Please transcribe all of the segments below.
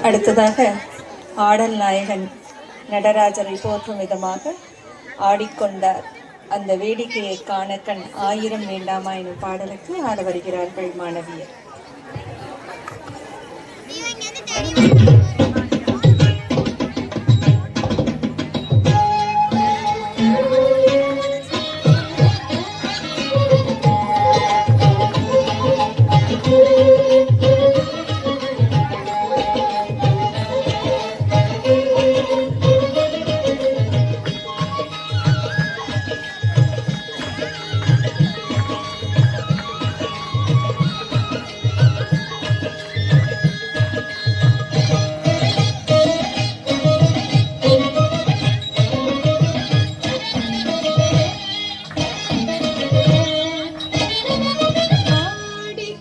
அடுத்ததாக ஆடல் நாயகன் நடராஜரை போற்றும் விதமாக ஆடிக்கொண்டார் அந்த வேடிக்கையை காண கண் ஆயிரம் வேண்டாமா எனும் பாடலுக்கு ஆட வருகிறார்கள் மாணவியர்.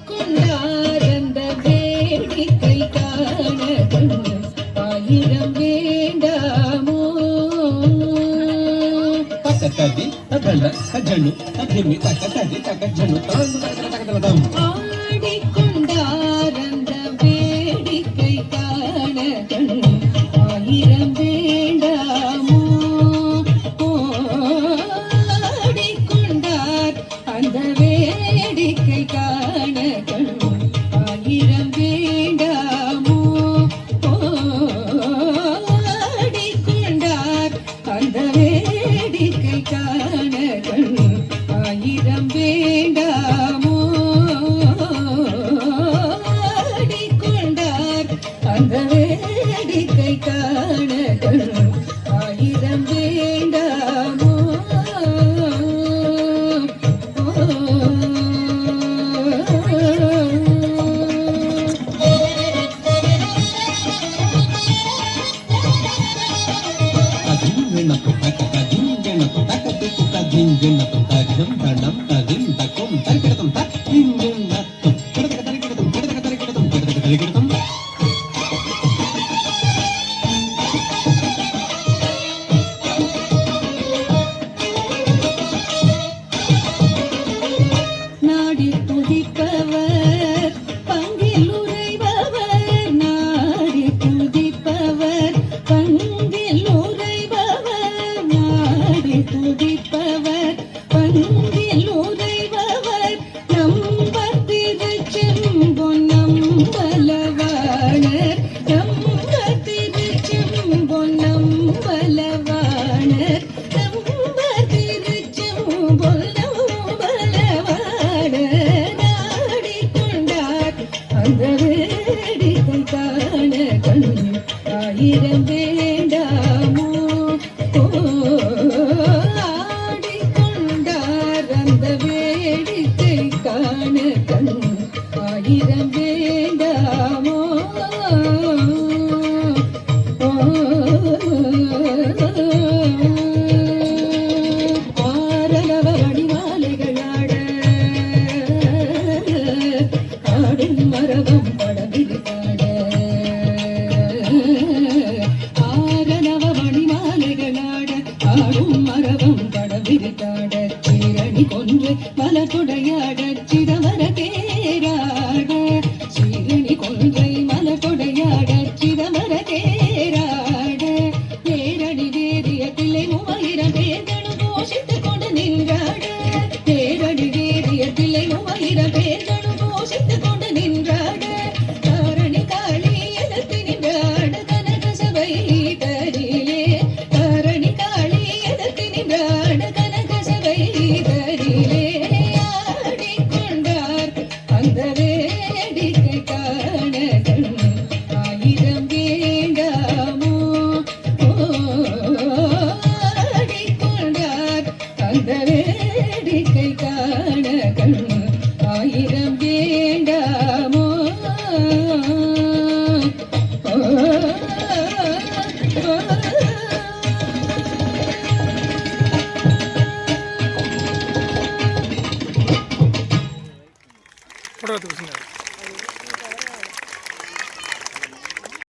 ஆடிக்கொண்டாரந்த வேடிக்கை காண ஆயிரம் வேண்டாமோ, ஆடிக்கொண்டார் அந்த வேடிக்கை காண ஆயிரம் வேண்டாமோ, ஆடிக்கொண்டார் அந்த வேடிக்கை காண ஆயிரம் வேண்டாமோ, ஆடிக்கொண்டார் அந்த வேடிக்கை காண ஆயிரம் வேண்டாமோ. நாடி துதிப்பவர் பங்கில் உரைபவர், நாடி துதிப்பவர் பங்கில் உரைபவர், நாடி துதிப்பவர் பங்கில் உரைபவர், நம்பர் திருச்செம்பொன் நம்பலவாணர், நம்பர் திருச்செம்பொன் நம்பலவாணர், நம்பர் திருச்செம்பொன் அந்த வேடிக்கை காண ஆயிரம் வேண்டாமோ, ஆடிக்கொண்டார் அந்த வேடிக்கை காண ஆயிரம் வேண்டாமோ. ஆரலவ வடிவாலைகளாட ஆடும் மரபம் படவிருக்காட, ஆரலவ வடிவாலைகளாட ஆடும் மரபம் படவிருக்காட, சீரணி கொன்று மலர்கொடையாட சிதமர தேராட, சீரணி கொன்றை மலர்கொடையாட சிதமர தேராட, தேரடி வேறிய பிள்ளை 3000 பேர்களும் போஷித்துக் கொண்டு நின்றாட, தேரடி வேறிய பிள்ளை 3000 பேர்களும் போஷித்துக் கொண்டு நின்றாட, தாரணி காளி எதிர்த்து நின்றாட கனக சபை தரிலே, தாரணி காளி எதிர்த்து நின்றாட கனக சபை தரிலே, ஆடிக்கொண்டார் அந்த வேடிக்கை காண ஆயிரம் வேண்டாமோ, ஆடிக்கொண்டார் அந்த வேடிக்கை காண ஆயிரம்